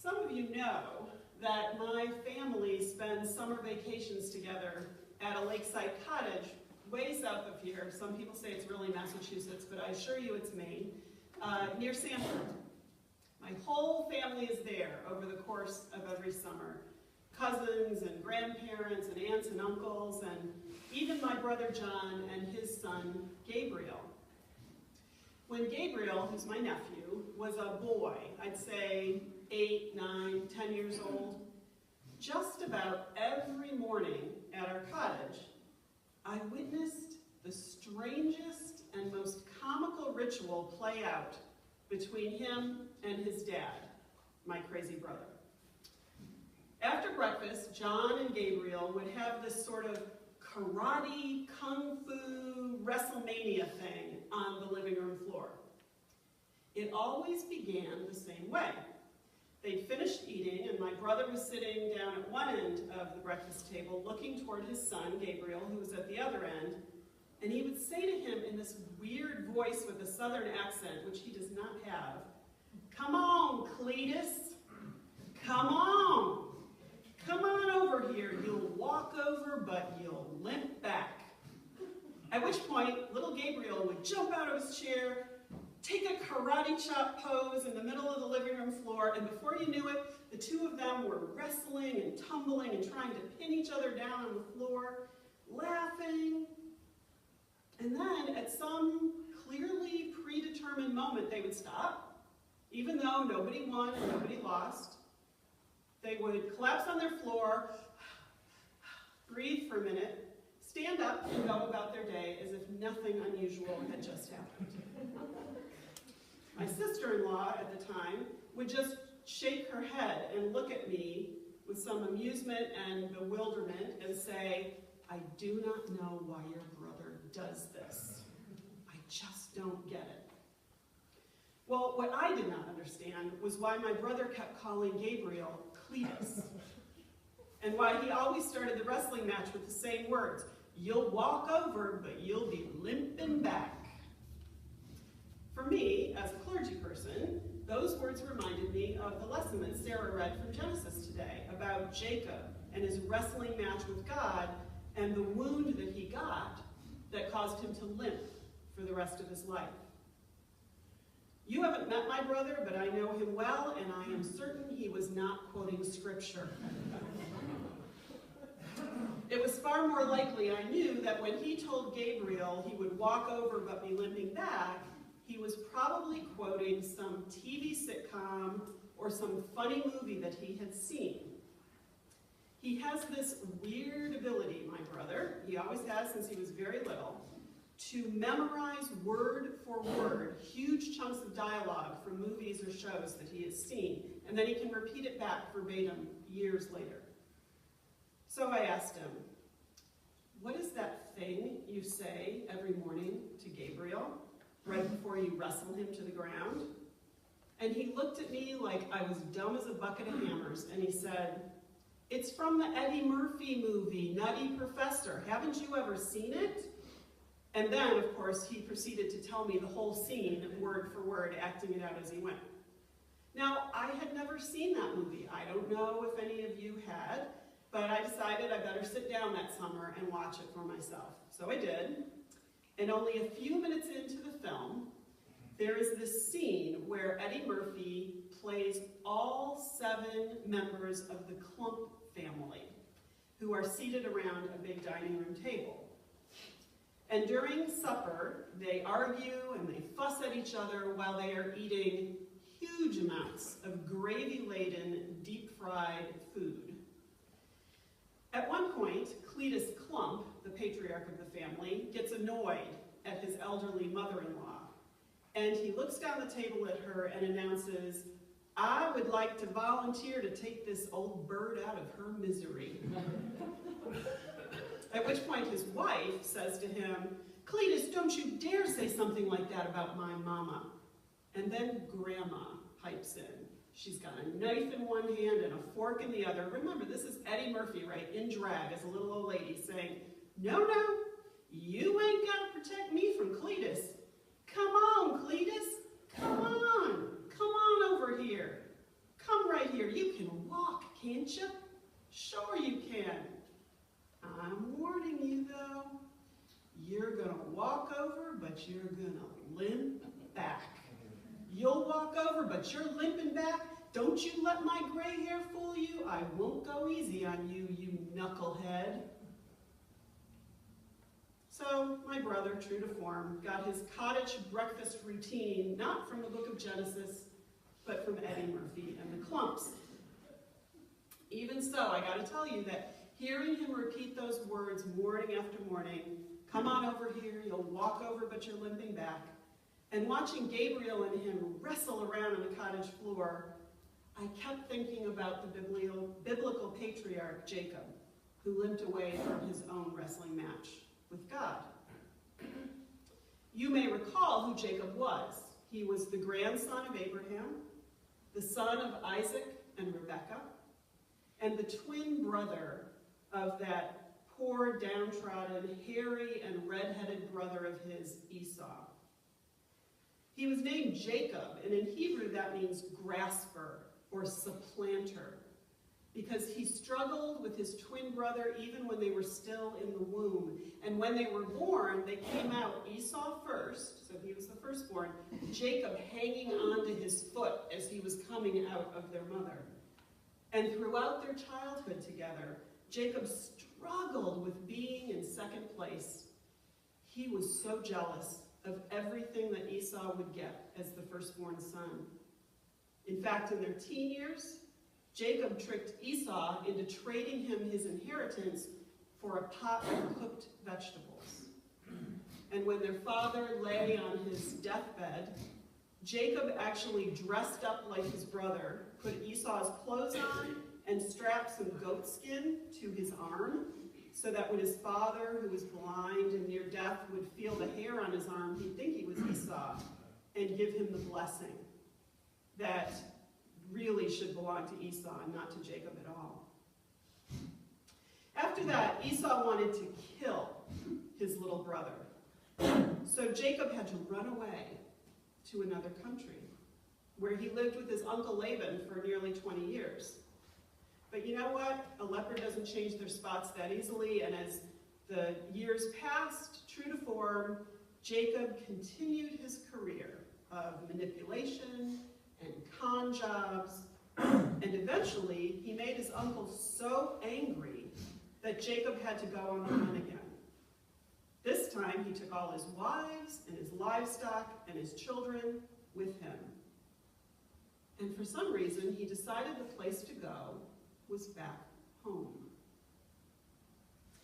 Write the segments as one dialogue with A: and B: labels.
A: Some of you know that my family spends summer vacations together at a lakeside cottage way south of here. Some people say it's really Massachusetts, but I assure you it's Maine, near Sanford. My whole family is there over the course of every summer. Cousins and grandparents and aunts and uncles, and even my brother John and his son Gabriel. When Gabriel, who's my nephew, was a boy, I'd say 8, 9, 10 years old, just about every morning at our cottage, I witnessed the strangest and most comical ritual play out between him and his dad, my crazy brother. After breakfast, John and Gabriel would have this sort of karate, kung fu, WrestleMania thing on the living room floor. It always began the same way. They'd finished eating, and my brother was sitting down at one end of the breakfast table, looking toward his son, Gabriel, who was at the other end, and he would say to him in this weird voice with a southern accent, which he does not have, "Come on, Cletus, come on. Come on over here. You'll walk over, but you'll limp back." At which point, little Gabriel would jump out of his chair, take a karate chop pose in the middle of the living room floor, and before you knew it, the two of them were wrestling and tumbling and trying to pin each other down on the floor, laughing. And then, at some clearly predetermined moment, they would stop, even though nobody won and nobody lost. They would collapse on their floor, breathe for a minute, stand up, and go about their day as if nothing unusual had just happened. My sister-in-law at the time would just shake her head and look at me with some amusement and bewilderment and say, "I do not know why your brother does this. I just don't get it." Well, what I did not understand was why my brother kept calling Gabriel Cletus, and why he always started the wrestling match with the same words, "You'll walk over, but you'll be limping back." For me, as a clergy person, those words reminded me of the lesson that Sarah read from Genesis today about Jacob and his wrestling match with God and the wound that he got that caused him to limp for the rest of his life. You haven't met my brother, but I know him well, and I am certain he was not quoting scripture. It was far more likely, I knew, that when he told Gabriel he would walk over but be limping back, he was probably quoting some TV sitcom or some funny movie that he had seen. He has this weird ability, my brother, he always has since he was very little, to memorize word for word huge chunks of dialogue from movies or shows that he has seen, and then he can repeat it back verbatim years later. So I asked him, "What is that thing you say every morning to Gabriel right before you wrestle him to the ground?" And he looked at me like I was dumb as a bucket of hammers, and he said, "It's from the Eddie Murphy movie, Nutty Professor. Haven't you ever seen it?" And then, of course, he proceeded to tell me the whole scene, word for word, acting it out as he went. Now, I had never seen that movie. I don't know if any of you had, but I decided I better sit down that summer and watch it for myself. So I did, and only a few minutes into the film, there is this scene where Eddie Murphy plays all 7 members of the Clump family, who are seated around a big dining room table. And during supper, they argue and they fuss at each other while they are eating huge amounts of gravy-laden, deep-fried food. At one point, Cletus Clump, the patriarch of the family, gets annoyed at his elderly mother-in-law, and he looks down the table at her and announces, "I would like to volunteer to take this old bird out of her misery." At which point his wife says to him, "Cletus, don't you dare say something like that about my mama." And then Grandma pipes in. She's got a knife in one hand and a fork in the other. Remember, this is Eddie Murphy, right, in drag as a little old lady saying, "No, you ain't got to protect me from Cletus. Come on, Cletus, come on over here. Come right here. can't you? Sure you can. I'm warning you, though. You're going to walk over, but you're going to limp back. You'll walk over, but you're limping back. Don't you let my gray hair fool you. I won't go easy on you, you knucklehead. So my brother, true to form, got his cottage breakfast routine not from the book of Genesis, but from Eddie Murphy and the Clumps. Even so, I got to tell you that hearing him repeat those words morning after morning, come on over here, you'll walk over but you're limping back, and watching Gabriel and him wrestle around on the cottage floor, I kept thinking about the biblical patriarch Jacob, who limped away from his own wrestling match with God. You may recall who Jacob was. He was the grandson of Abraham, the son of Isaac and Rebekah, and the twin brother of that poor, downtrodden, hairy, and red-headed brother of his, Esau. He was named Jacob, and in Hebrew that means grasper or supplanter, because he struggled with his twin brother even when they were still in the womb. And when they were born, they came out Esau first, so he was the firstborn, Jacob hanging onto his foot as he was coming out of their mother. And throughout their childhood together, Jacob struggled with being in second place. He was so jealous of everything that Esau would get as the firstborn son. In fact, in their teen years, Jacob tricked Esau into trading him his inheritance for a pot of cooked vegetables. And when their father lay on his deathbed, Jacob actually dressed up like his brother, put Esau's clothes on, and strapped some goat skin to his arm, so that when his father, who was blind and near death, would feel the hair on his arm, he'd think he was Esau, and give him the blessing that really should belong to Esau and not to Jacob at all. After that, Esau wanted to kill his little brother. So Jacob had to run away to another country, where he lived with his uncle Laban for nearly 20 years. But you know what? A leopard doesn't change their spots that easily, and as the years passed, true to form, Jacob continued his career of manipulation and con jobs, and eventually he made his uncle so angry that Jacob had to go on the run again. This time he took all his wives and his livestock and his children with him. And for some reason, he decided the place to go was back home.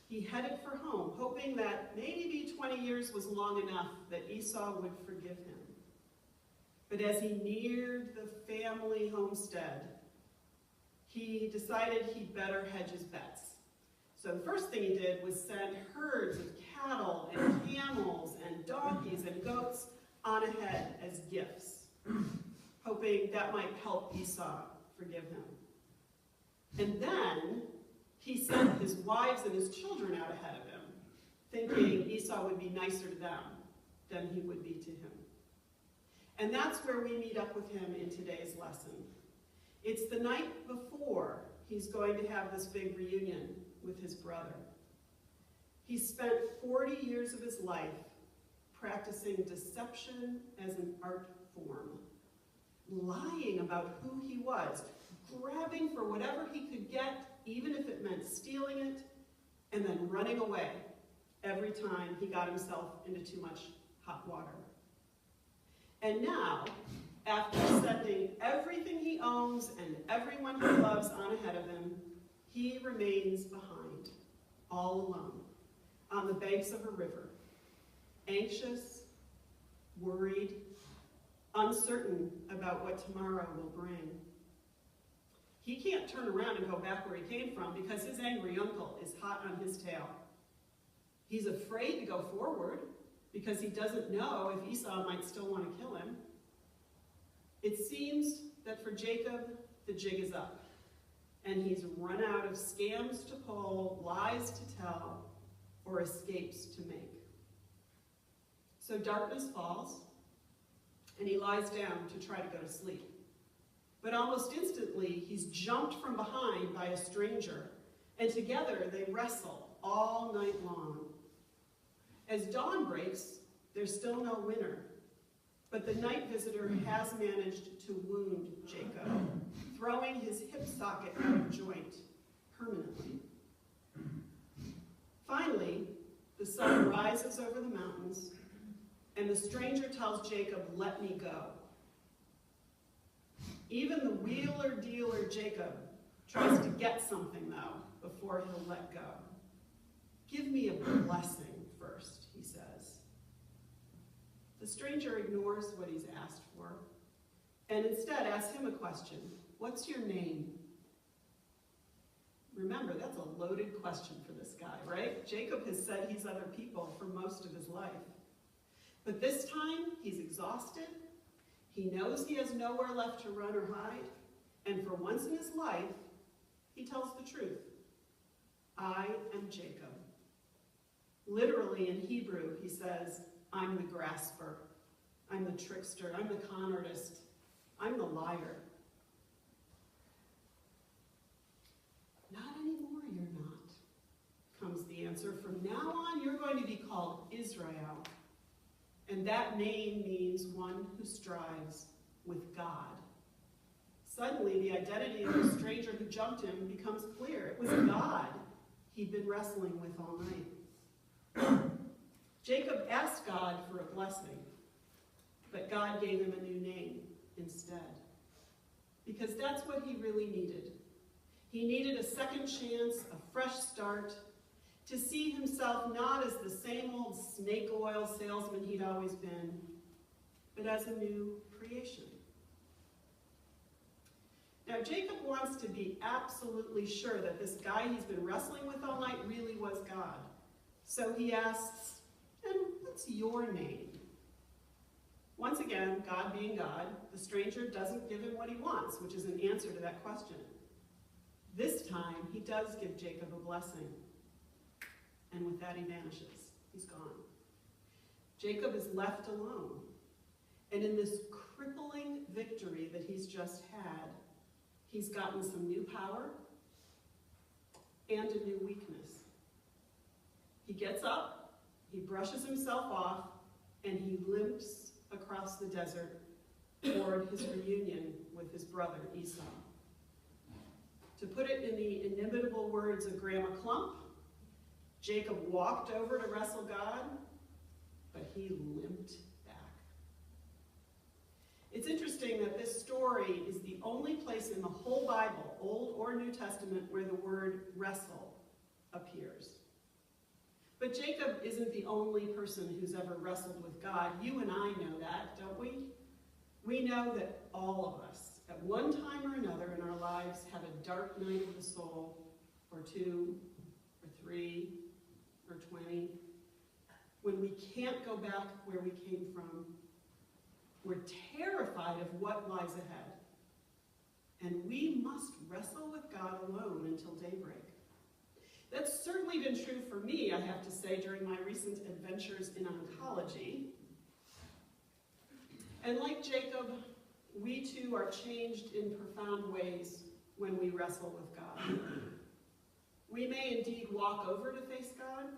A: He headed for home, hoping that maybe 20 years was long enough that Esau would forgive him. But as he neared the family homestead, he decided he'd better hedge his bets. So the first thing he did was send herds of cattle and camels and donkeys and goats on ahead as gifts, hoping that might help Esau forgive him. And then he sent his wives and his children out ahead of him, thinking Esau would be nicer to them than he would be to him. And that's where we meet up with him in today's lesson. It's the night before he's going to have this big reunion with his brother. He spent 40 years of his life practicing deception as an art form, lying about who he was, grabbing for whatever he could get, even if it meant stealing it, and then running away every time he got himself into too much hot water. And now, after sending everything he owns and everyone he loves on ahead of him, he remains behind, all alone, on the banks of a river, anxious, worried, uncertain about what tomorrow will bring. He can't turn around and go back where he came from because his angry uncle is hot on his tail. He's afraid to go forward because he doesn't know if Esau might still want to kill him. It seems that for Jacob, the jig is up, and he's run out of scams to pull, lies to tell, or escapes to make. So darkness falls, and he lies down to try to go to sleep. But almost instantly, he's jumped from behind by a stranger, and together they wrestle all night long. As dawn breaks, there's still no winner, but the night visitor has managed to wound Jacob, throwing his hip socket out of joint permanently. Finally, the sun rises over the mountains, and the stranger tells Jacob, "Let me go." Even the wheeler-dealer Jacob tries to get something, though, before he'll let go. "Give me a blessing first," he says. The stranger ignores what he's asked for, and instead asks him a question. "What's your name?" Remember, that's a loaded question for this guy, right? Jacob has said he's other people for most of his life. But this time, he's exhausted. He knows he has nowhere left to run or hide. And for once in his life, he tells the truth. "I am Jacob." Literally in Hebrew, he says, "I'm the grasper. I'm the trickster. I'm the con artist. I'm the liar." "Not anymore, you're not," comes the answer. "From now on, you're going to be called Israel. And that name means one who strives with God." Suddenly, the identity of the stranger who jumped him becomes clear. It was God he'd been wrestling with all night. Jacob asked God for a blessing, but God gave him a new name instead. Because that's what he really needed. He needed a second chance, a fresh start, to see himself not as the same old snake oil salesman he'd always been, but as a new creation. Now, Jacob wants to be absolutely sure that this guy he's been wrestling with all night really was God. So he asks, "And what's your name?" Once again, God being God, the stranger doesn't give him what he wants, which is an answer to that question. This time, he does give Jacob a blessing. And with that, he vanishes. He's gone. Jacob is left alone. And in this crippling victory that he's just had, he's gotten some new power and a new weakness. He gets up, he brushes himself off, and he limps across the desert toward his reunion with his brother Esau. To put it in the inimitable words of Grandma Clump, Jacob walked over to wrestle God, but he limped back. It's interesting that this story is the only place in the whole Bible, Old or New Testament, where the word wrestle appears. But Jacob isn't the only person who's ever wrestled with God. You and I know that, don't we? We know that all of us, at one time or another in our lives, have a dark night of the soul, or 2, or 3, or 20, when we can't go back where we came from. We're terrified of what lies ahead. And we must wrestle with God alone until daybreak. That's certainly been true for me, I have to say, during my recent adventures in oncology. And like Jacob, we too are changed in profound ways when we wrestle with God. We may indeed walk over to face God,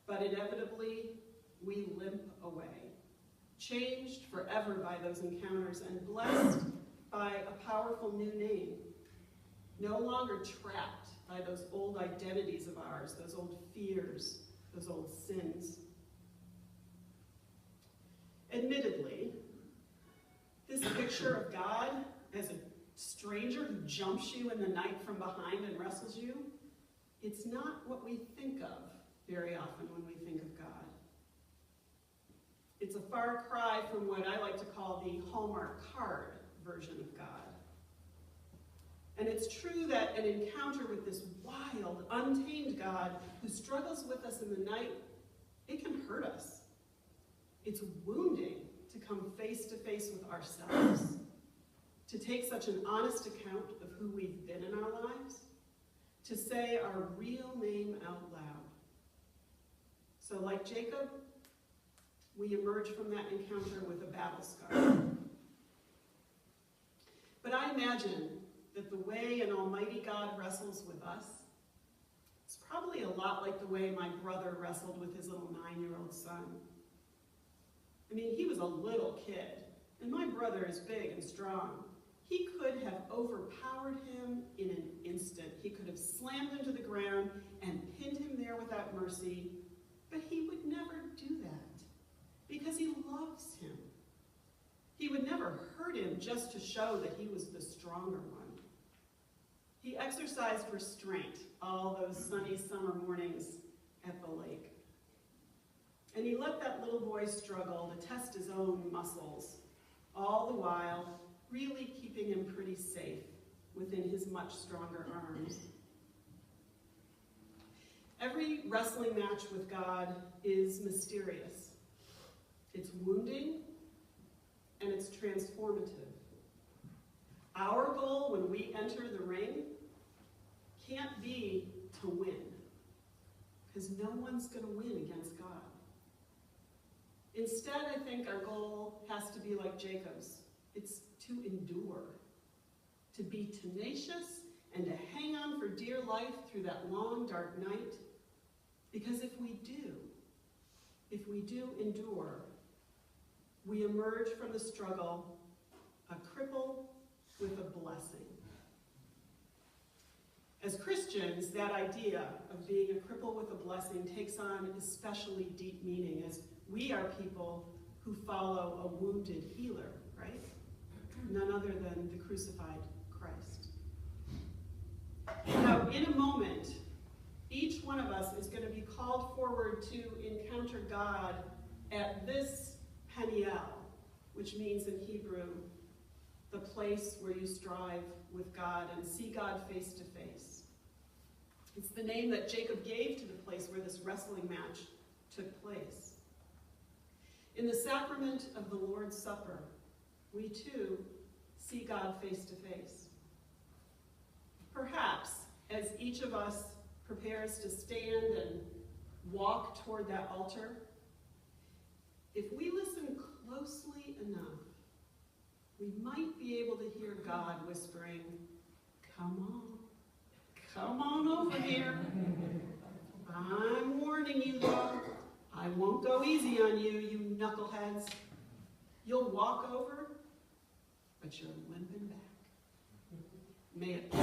A: but inevitably we limp away, changed forever by those encounters and blessed by a powerful new name, no longer trapped by those old identities of ours, those old fears, those old sins. Admittedly, this picture of God as a stranger who jumps you in the night from behind and wrestles you, it's not what we think of very often when we think of God. It's a far cry from what I like to call the Hallmark card version of God. And it's true that an encounter with this wild, untamed God who struggles with us in the night, it can hurt us. It's wounding to come face to face with ourselves, to take such an honest account of who we've been in our lives, to say our real name out loud. So like Jacob, we emerge from that encounter with a battle scar. But I imagine that the way an almighty God wrestles with us is probably a lot like the way my brother wrestled with his little 9-year-old son. I mean, he was a little kid, and my brother is big and strong. He could have overpowered him in an instant. He could have slammed him to the ground and pinned him there without mercy, but he would never do that because he loves him. He would never hurt him just to show that he was the stronger one. He exercised restraint all those sunny summer mornings at the lake. And he let that little boy struggle to test his own muscles, all the while really keeping him pretty safe within his much stronger arms. Every wrestling match with God is mysterious. It's wounding, and it's transformative. Our goal when we enter the ring can't be to win, because no one's going to win against God. Instead, I think our goal has to be like Jacob's. It's to endure, to be tenacious, and to hang on for dear life through that long, dark night. Because if we do endure, we emerge from the struggle a cripple with a blessing. As Christians, that idea of being a cripple with a blessing takes on especially deep meaning, as we are people who follow a wounded healer, right? None other than the crucified Christ. Now, in a moment, each one of us is going to be called forward to encounter God at this Peniel, which means in Hebrew, the place where you strive with God and see God face to face. It's the name that Jacob gave to the place where this wrestling match took place. In the sacrament of the Lord's Supper, we too see God face to face. Perhaps, as each of us prepares to stand and walk toward that altar, if we listen closely enough, we might be able to hear God whispering, come on over here. I'm warning you though, I won't go easy on you, you knuckleheads. You'll walk over, but you're limping back. May it